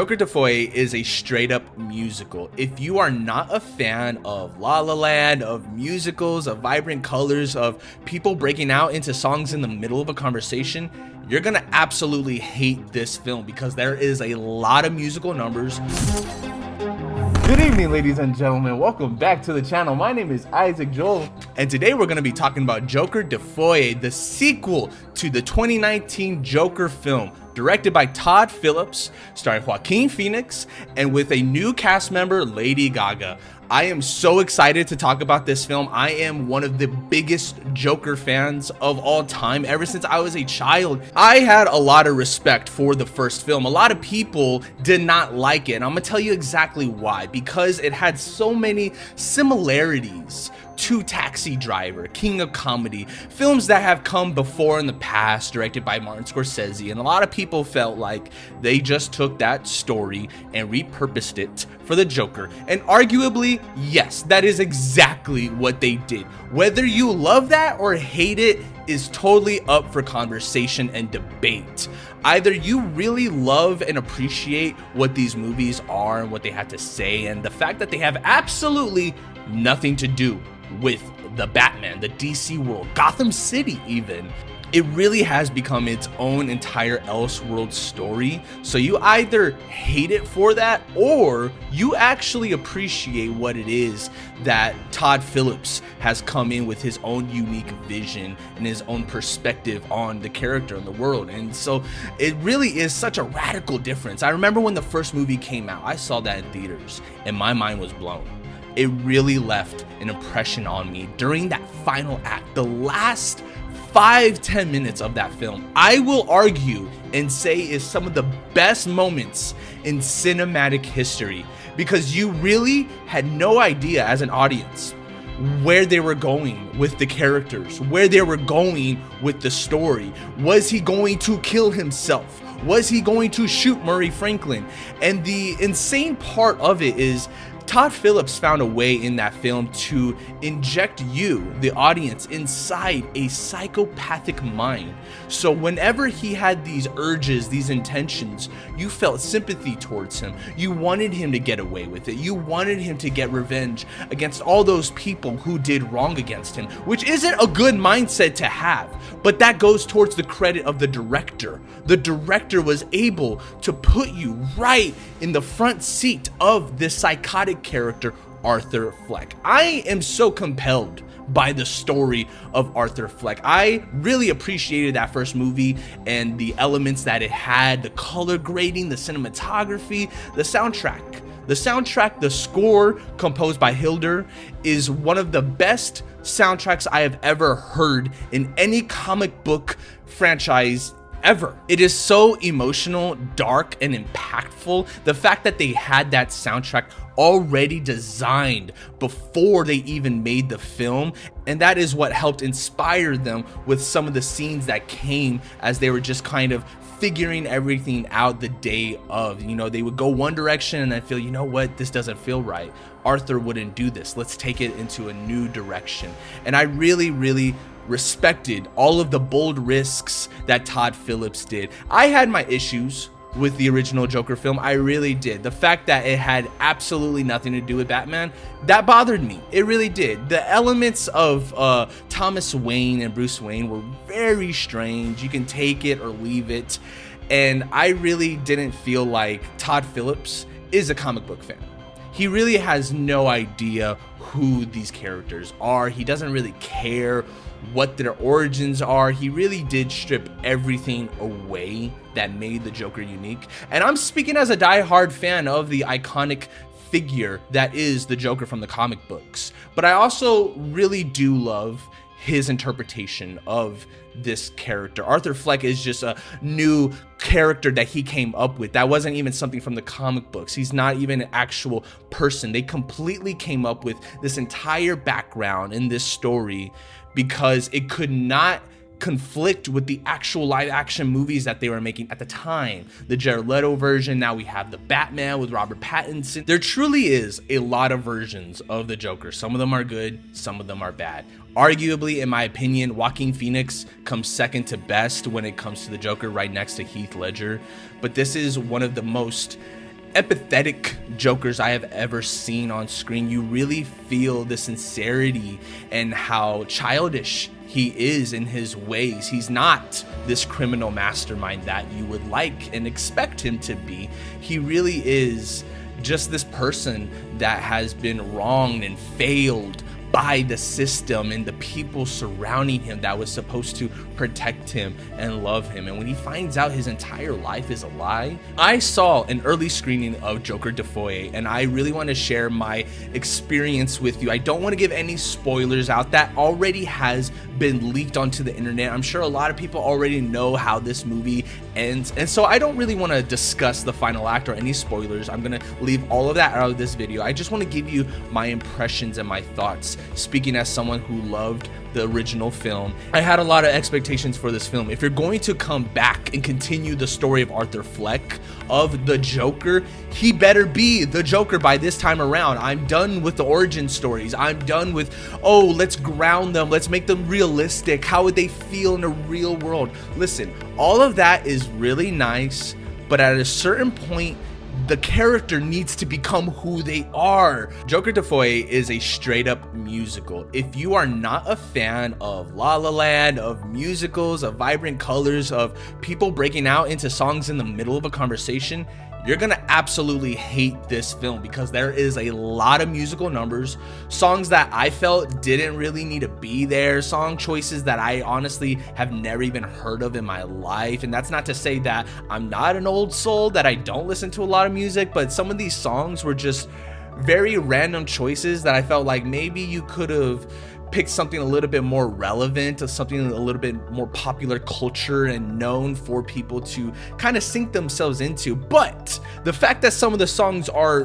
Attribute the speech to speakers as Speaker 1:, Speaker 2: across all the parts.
Speaker 1: Joker de Folie is a straight up musical. If you are not a fan of La La Land, of musicals, of vibrant colors, of people breaking out into songs in the middle of a conversation, you're gonna absolutely hate this film because there is a lot of musical numbers. Good evening, ladies and gentlemen. Welcome back to the channel. My name is Isaac Joel, and today we're going to be talking about Joker de Folie, the sequel to the 2019 Joker film, directed by Todd Phillips, starring Joaquin Phoenix, and with a new cast member, Lady Gaga. I am so excited to talk about this film. I am one of the biggest Joker fans of all time. Ever since I was a child, I had a lot of respect for the first film. A lot of people did not like it, and I'm gonna tell you exactly why. Because it had so many similarities to Taxi Driver, King of Comedy, films that have come before in the past, directed by Martin Scorsese, and a lot of people felt like they just took that story and repurposed it for the Joker. And arguably, yes, that is exactly what they did. Whether you love that or hate it is totally up for conversation and debate. Either you really love and appreciate what these movies are and what they have to say, and the fact that they have absolutely nothing to do with the Batman, the DC world, Gotham City even. It really has become its own entire Elseworld story. So you either hate it for that, or you actually appreciate what it is that Todd Phillips has come in with his own unique vision and his own perspective on the character and the world. And so it really is such a radical difference. I remember when the first movie came out, I saw that in theaters and my mind was blown. It really left an impression on me during that final act, the last 5-10 minutes of that film. I will argue and say is some of the best moments in cinematic history, because you really had no idea as an audience where they were going with the characters, where they were going with the story. Was he going to kill himself? Was he going to shoot Murray Franklin? And the insane part of it is Todd Phillips found a way in that film to inject you, the audience, inside a psychopathic mind. So whenever he had these urges, these intentions, you felt sympathy towards him. You wanted him to get away with it. You wanted him to get revenge against all those people who did wrong against him, which isn't a good mindset to have, but that goes towards the credit of the director. The director was able to put you right in the front seat of this psychotic character, Arthur Fleck. I am so compelled by the story of Arthur Fleck. I really appreciated that first movie and the elements that it had, the color grading, the cinematography, the soundtrack. The score composed by Hilder is one of the best soundtracks I have ever heard in any comic book franchise ever. It is so emotional, dark, and impactful. The fact that they had that soundtrack already designed before they even made the film, and that is what helped inspire them with some of the scenes that came as they were just kind of figuring everything out the day of. You know, they would go one direction and then feel, you know what, this doesn't feel right. Arthur wouldn't do this. Let's take it into a new direction. And I really respected all of the bold risks that Todd Phillips did. I had my issues with the original Joker film. I really did. The fact that it had absolutely nothing to do with Batman, that bothered me. It really did. The elements of Thomas Wayne and Bruce Wayne were very strange. You can take it or leave it. And I really didn't feel like Todd Phillips is a comic book fan. He really has no idea who these characters are. He doesn't really care what their origins are. He really did strip everything away that made the Joker unique. And I'm speaking as a diehard fan of the iconic figure that is the Joker from the comic books. But I also really do love his interpretation of this character. Arthur Fleck is just a new character that he came up with. That wasn't even something from the comic books. He's not even an actual person. They completely came up with this entire background in this story because it could not conflict with the actual live action movies that they were making at the time. The Jared Leto version, now we have the Batman with Robert Pattinson. There truly is a lot of versions of the Joker. Some of them are good, some of them are bad. Arguably, in my opinion, Joaquin Phoenix comes second to best when it comes to the Joker, right next to Heath Ledger. But this is one of the most empathetic Jokers I have ever seen on screen. You really feel the sincerity and how childish he is in his ways. He's not this criminal mastermind that you would like and expect him to be. He really is just this person that has been wronged and failed by the system and the people surrounding him that was supposed to protect him and love him. And when he finds out his entire life is a lie, I saw an early screening of Joker de Folie, and I really want to share my experience with you. I don't want to give any spoilers out. That already has been leaked onto the internet. I'm sure a lot of people already know how this movie ends, and so I don't really want to discuss the final act or any spoilers. I'm gonna leave all of that out of this video. I just want to give you my impressions and my thoughts. Speaking as someone who loved the original film, I had a lot of expectations for this film. If you're going to come back and continue the story of Arthur Fleck, of the Joker, he better be the Joker by this time around. I'm done with the origin stories. I'm done with, oh, let's ground them, let's make them realistic. How would they feel in a real world? Listen, all of that is really nice, but at a certain point, the character needs to become who they are. Joker de Folie is a straight up musical. If you are not a fan of La La Land, of musicals, of vibrant colors, of people breaking out into songs in the middle of a conversation, you're gonna absolutely hate this film, because there is a lot of musical numbers, songs that I felt didn't really need to be there, song choices that I honestly have never even heard of in my life. And that's not to say that I'm not an old soul, that I don't listen to a lot of music, but some of these songs were just very random choices that I felt like maybe you could have pick something a little bit more relevant, or something a little bit more popular culture and known for people to kind of sink themselves into. But the fact that some of the songs are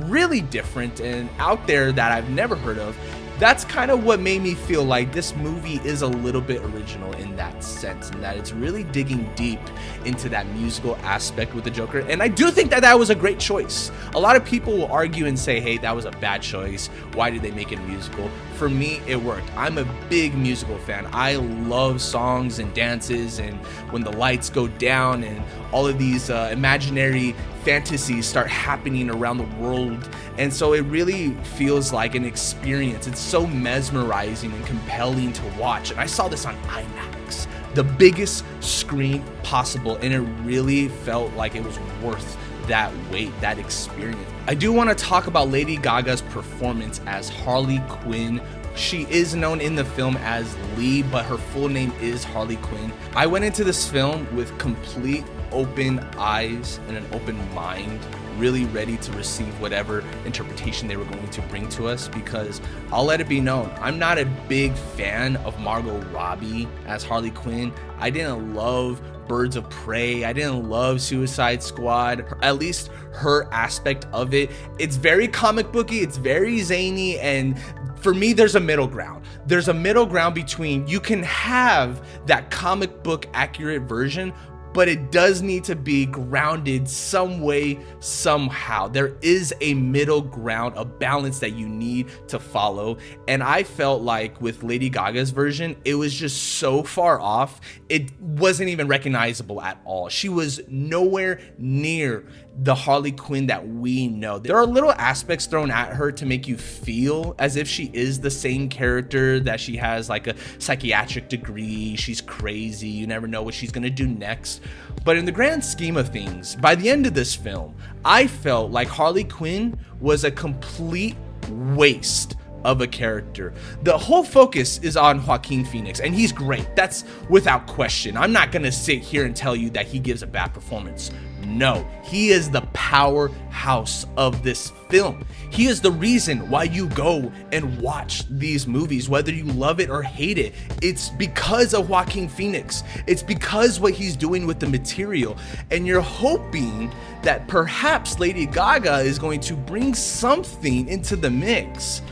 Speaker 1: really different and out there that I've never heard of, that's kind of what made me feel like this movie is a little bit original in that sense, and that it's really digging deep into that musical aspect with the Joker. And I do think that that was a great choice. A lot of people will argue and say, hey, that was a bad choice. Why did they make it a musical? For me, it worked. I'm a big musical fan. I love songs and dances, and when the lights go down and all of these imaginary fantasies start happening around the world. And so it really feels like an experience. It's so mesmerizing and compelling to watch. And I saw this on IMAX, the biggest screen possible, and it really felt like it was worth that wait, that experience. I do want to talk about Lady Gaga's performance as Harley Quinn. She is known in the film as Lee, but her full name is Harley Quinn. I went into this film with complete open eyes and an open mind, really ready to receive whatever interpretation they were going to bring to us, because I'll let it be known, I'm not a big fan of Margot Robbie as Harley Quinn. I didn't love Birds of Prey. I didn't love Suicide Squad, at least her aspect of it. It's very comic booky, it's very zany, and for me, there's a middle ground. There's a middle ground between, you can have that comic book accurate version, but it does need to be grounded some way, somehow. There is a middle ground, a balance that you need to follow. And I felt like with Lady Gaga's version, it was just so far off, it wasn't even recognizable at all. She was nowhere near the Harley Quinn that we know. There are little aspects thrown at her to make you feel as if she is the same character, that she has like a psychiatric degree, she's crazy, you never know what she's gonna do next. But in the grand scheme of things, by the end of this film, I felt like Harley Quinn was a complete waste of a character. The whole focus is on Joaquin Phoenix, and he's great. That's without question. I'm not gonna sit here and tell you that he gives a bad performance. No, he is the powerhouse of this film. He is the reason why you go and watch these movies, whether you love it or hate it. It's because of Joaquin Phoenix. It's because what he's doing with the material. And you're hoping that perhaps Lady Gaga is going to bring something into the mix.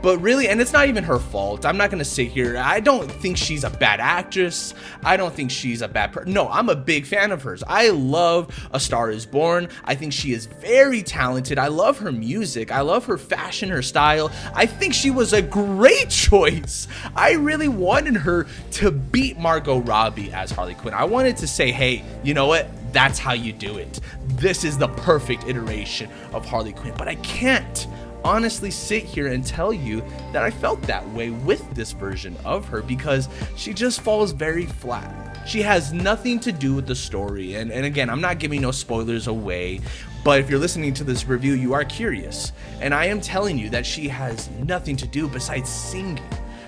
Speaker 1: But really, and it's not even her fault. I'm not gonna sit here. I don't think she's a bad actress. I don't think she's a bad person. No, I'm a big fan of hers. I love A Star Is Born. I think she is very talented. I love her music. I love her fashion, her style. I think she was a great choice. I really wanted her to beat Margot Robbie as Harley Quinn. I wanted to say, hey, you know what? That's how you do it. This is the perfect iteration of Harley Quinn. But I can't honestly sit here and tell you that I felt that way with this version of her, because she just falls very flat. She has nothing to do with the story. And again, I'm not giving no spoilers away, but if you're listening to this review, you are curious. And I am telling you that she has nothing to do besides singing.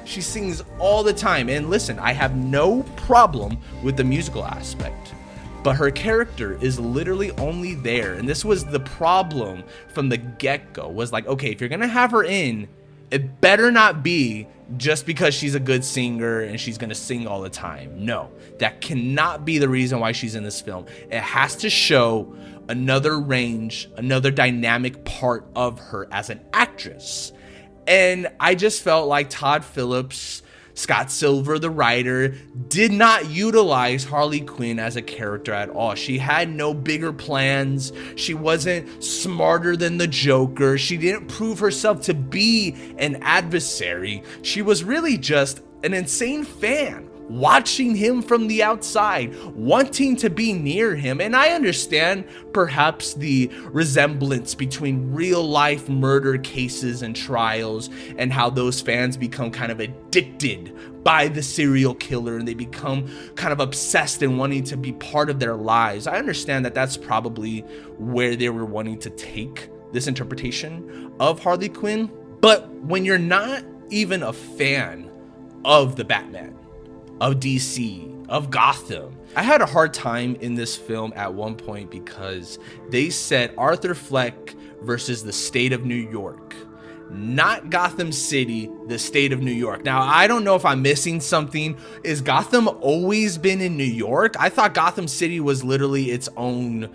Speaker 1: She sings all the time. And listen, I have no problem with the musical aspect, but her character is literally only there. And this was the problem from the get-go, was like, okay, if you're gonna have her in, it better not be just because she's a good singer and she's gonna sing all the time. No, that cannot be the reason why she's in this film. It has to show another range, another dynamic part of her as an actress. And I just felt like Todd Phillips, Scott Silver, the writer, did not utilize Harley Quinn as a character at all. She had no bigger plans. She wasn't smarter than the Joker. She didn't prove herself to be an adversary. She was really just an insane fan, watching him from the outside, wanting to be near him. And I understand perhaps the resemblance between real life murder cases and trials, and how those fans become kind of addicted by the serial killer and they become kind of obsessed and wanting to be part of their lives. I understand that that's probably where they were wanting to take this interpretation of Harley Quinn. But when you're not even a fan of the Batman, of DC, of Gotham, I had a hard time in this film at one point because they said Arthur Fleck versus the state of New York, not Gotham City, the state of New York. Now, I don't know if I'm missing something. Is Gotham always been in New York? I thought Gotham City was literally its own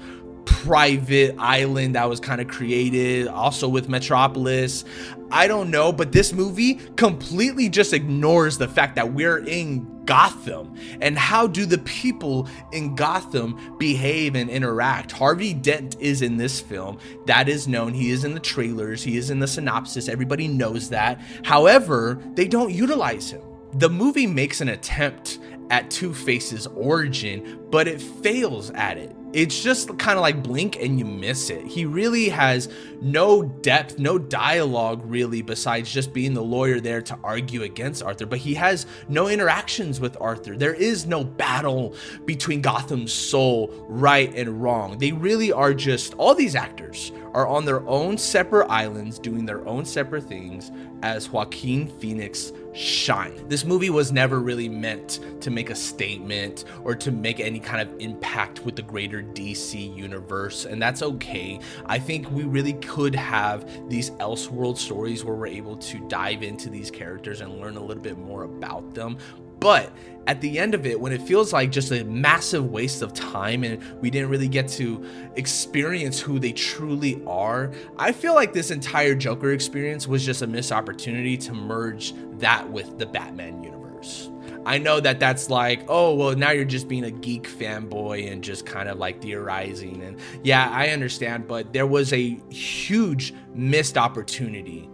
Speaker 1: private island that was kind of created also with Metropolis. I don't know, but this movie completely just ignores the fact that we're in Gotham. And how do the people in Gotham behave and interact? Harvey Dent is in this film. That is known. He is in the trailers. He is in the synopsis. Everybody knows that. However, they don't utilize him. The movie makes an attempt at Two-Face's origin, but it fails at it. It's just kind of like blink and you miss it. He really has no depth, no dialogue really, besides just being the lawyer there to argue against Arthur. But he has no interactions with Arthur. There is no battle between Gotham's soul, right and wrong. They really are just, all these actors are on their own separate islands doing their own separate things as Joaquin Phoenix shine. This movie was never really meant to make a statement or to make any kind of impact with the greater DC universe, and that's okay. I think we really could have these Elseworld stories where we're able to dive into these characters and learn a little bit more about them. But at the end of it, when it feels like just a massive waste of time and we didn't really get to experience who they truly are, I feel like this entire Joker experience was just a missed opportunity to merge that with the Batman universe. I know that that's like, oh, well, now you're just being a geek fanboy and just kind of like theorizing. And yeah, I understand, but there was a huge missed opportunity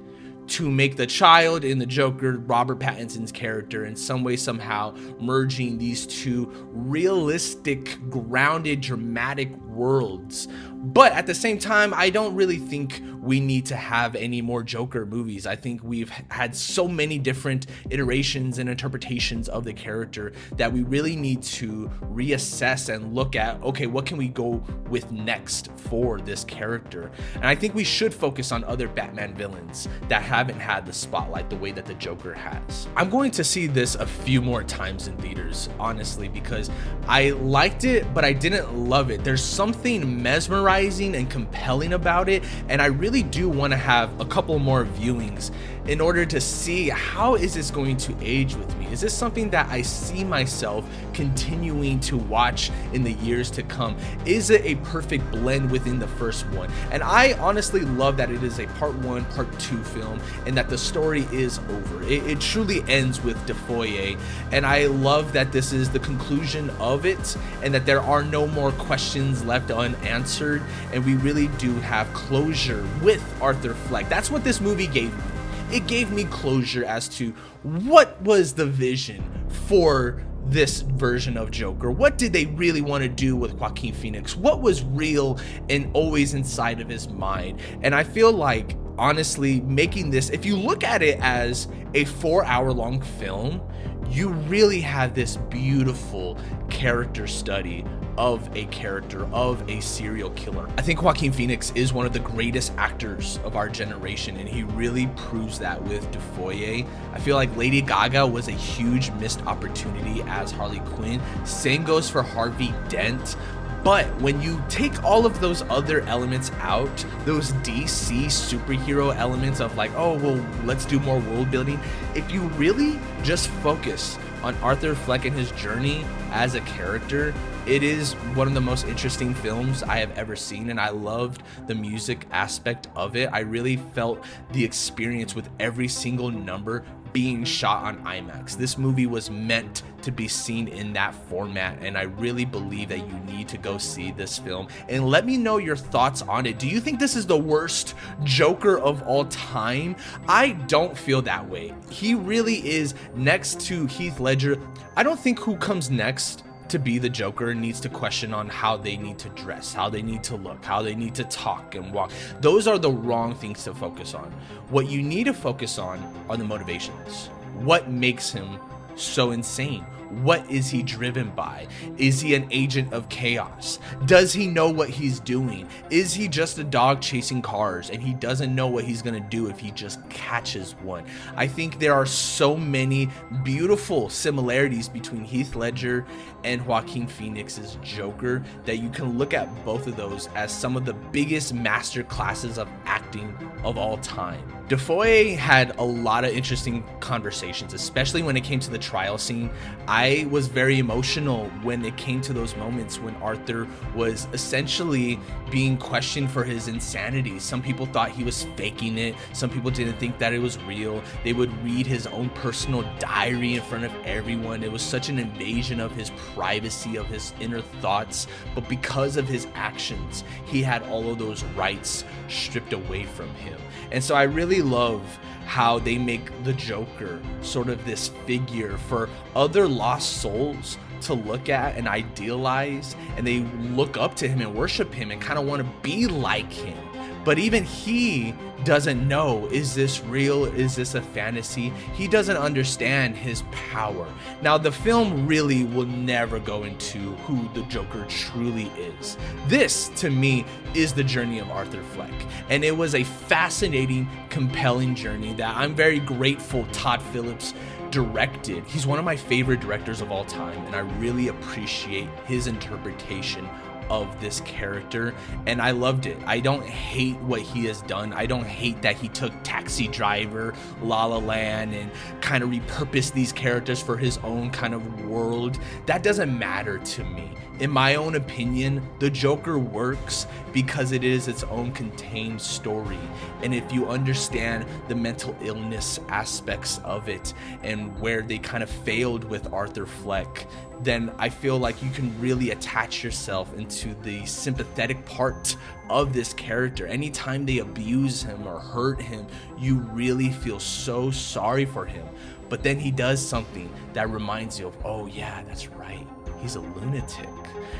Speaker 1: to make the child in the Joker, Robert Pattinson's character, in some way, somehow merging these two realistic, grounded, dramatic worlds. But at the same time, I don't really think we need to have any more Joker movies. I think we've had so many different iterations and interpretations of the character that we really need to reassess and look at, okay, what can we go with next for this character? And I think we should focus on other Batman villains that haven't had the spotlight the way that the Joker has. I'm going to see this a few more times in theaters, honestly, because I liked it, but I didn't love it. There's something mesmerizing and compelling about it, and I really do want to have a couple more viewings in order to see how is this going to age with me. Is this something that I see myself continuing to watch in the years to come? Is it a perfect blend within the first one? And I honestly love that it is a part 1, part 2 film, and that the story is over. It truly ends with Folie, and I love that this is the conclusion of it, and that there are no more questions left unanswered, and we really do have closure with Arthur Fleck. That's what this movie gave me. It gave me closure as to what was the vision for this version of Joker? What did they really want to do with Joaquin Phoenix? What was real and always inside of his mind? And I feel like, honestly, making this, if you look at it as a 4-hour-long film, you really have this beautiful character study of a character, of a serial killer. I think Joaquin Phoenix is one of the greatest actors of our generation, and he really proves that with Deux. I feel like Lady Gaga was a huge missed opportunity as Harley Quinn. Same goes for Harvey Dent. But when you take all of those other elements out, those DC superhero elements of like, oh, well, let's do more world building. If you really just focus on Arthur Fleck and his journey as a character, it is one of the most interesting films I have ever seen, and I loved the music aspect of it. I really felt the experience with every single number being shot on IMAX. This movie was meant to be seen in that format, and I really believe that you need to go see this film. And let me know your thoughts on it. Do you think this is the worst Joker of all time? I don't feel that way. He really is, next to Heath Ledger. I don't think who comes next to be the Joker needs to question on how they need to dress, how they need to look, how they need to talk and walk. Those are the wrong things to focus on. What you need to focus on are the motivations. What makes him so insane? What is he driven by? Is he an agent of chaos? Does he know what he's doing? Is he just a dog chasing cars and he doesn't know what he's gonna do if he just catches one? I think there are so many beautiful similarities between Heath Ledger and Joaquin Phoenix's Joker that you can look at both of those as some of the biggest master classes of acting of all time. Deux had a lot of interesting conversations, especially when it came to the trial scene. I was very emotional when it came to those moments when Arthur was essentially being questioned for his insanity. Some people thought he was faking it. Some people didn't think that it was real. They would read his own personal diary in front of everyone. It was such an invasion of his privacy, of his inner thoughts. But because of his actions, he had all of those rights stripped away from him. And so I really love how they make the Joker sort of this figure for other lost souls to look at and idealize, and they look up to him and worship him and kind of want to be like him. But even he doesn't know, is this real? Is this a fantasy? He doesn't understand his power. Now, the film really will never go into who the Joker truly is. This, to me, is the journey of Arthur Fleck. And it was a fascinating, compelling journey that I'm very grateful Todd Phillips directed. He's one of my favorite directors of all time, and I really appreciate his interpretation of this character, and I loved it. I don't hate what he has done. I don't hate that he took Taxi Driver, La La Land, and kind of repurposed these characters for his own kind of world. That doesn't matter to me. In my own opinion, the Joker works because it is its own contained story. And if you understand the mental illness aspects of it and where they kind of failed with Arthur Fleck, then I feel like you can really attach yourself into the sympathetic part of this character. Anytime they abuse him or hurt him, you really feel so sorry for him. But then he does something that reminds you of, oh yeah, that's right, he's a lunatic.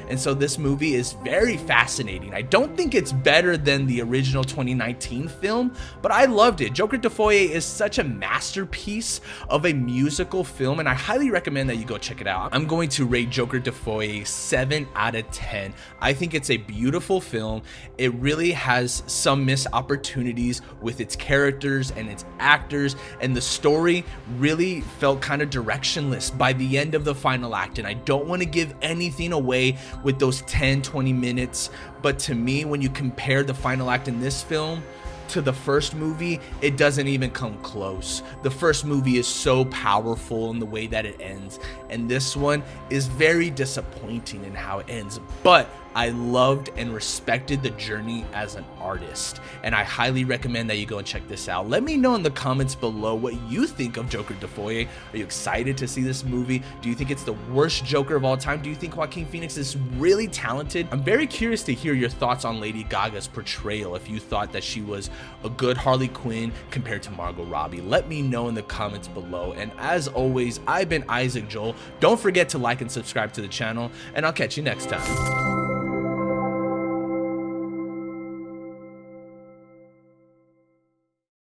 Speaker 1: And so this movie is very fascinating. I don't think it's better than the original 2019 film, but I loved it. Joker Deux is such a masterpiece of a musical film, and I highly recommend that you go check it out. I'm going to rate Joker Deux 7 out of 10. I think it's a beautiful film. It really has some missed opportunities with its characters and its actors, and the story really felt kind of directionless by the end of the final act. And I don't want to give anything away with those 10-20 minutes, but to me, when you compare the final act in this film to the first movie, it doesn't even come close. The first movie is so powerful in the way that it ends, and this one is very disappointing in how it ends. But I loved and respected the journey as an artist, and I highly recommend that you go and check this out. Let me know in the comments below what you think of Joker de Folie. Are you excited to see this movie? Do you think it's the worst Joker of all time? Do you think Joaquin Phoenix is really talented? I'm very curious to hear your thoughts on Lady Gaga's portrayal, if you thought that she was a good Harley Quinn compared to Margot Robbie. Let me know in the comments below, and as always, I've been Isaac Joel. Don't forget to like and subscribe to the channel, and I'll catch you next time.